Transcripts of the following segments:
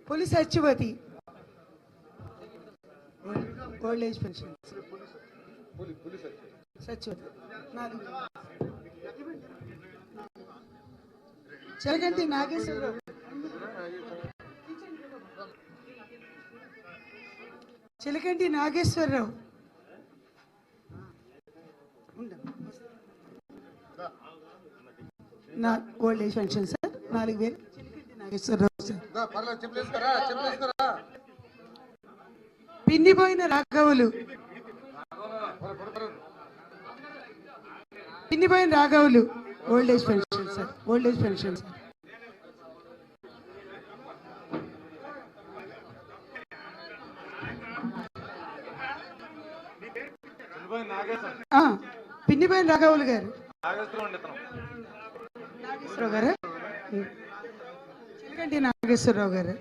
Police सचिवती old age pension सचिवती Chilkanti Nageswararao Chilkanti Nageswararao old age pension sir 4000 Chilkanti Nageswararao sir పిన్నిపోయిన రాఘవులు old age pension sir old age pension sir పిన్నిపోయిన రాఘవులు గారు నాగేశ్వరరావు గారు చిలకంటి నాగేశ్వరరావు గారు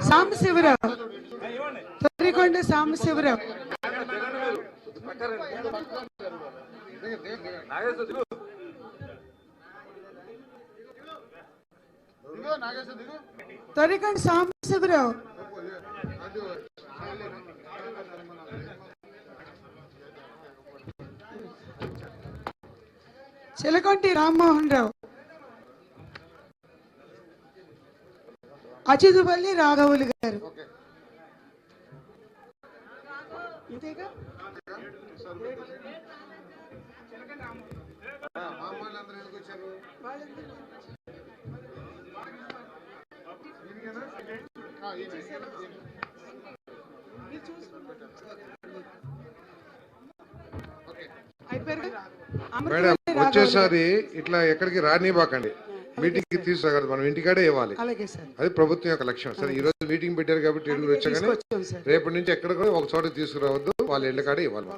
సాంబశివరావు తొర్రికొండ సాంబశివరావు తొర్రికొండ సాంబశివరావు చిలకంటి రామ్మోహన్ రావు అచ్యుతపల్లి రాఘవులు గారు మేడం వచ్చేసారి ఇట్లా ఎక్కడికి రానివ్వకండి, మీటింగ్ కి తీసుకురాగలదు, మనం ఇంటికాడే ఇవ్వాలి. అది ప్రభుత్వం యొక్క లక్ష్యం. సరే ఈ రోజు మీటింగ్ పెట్టారు కాబట్టి ఏడుగురు వచ్చా, కానీ రేపటి నుంచి ఎక్కడ కూడా ఒక చోట తీసుకురావద్దు, వాళ్ళ ఇళ్ళ కాడే ఇవ్వాలి.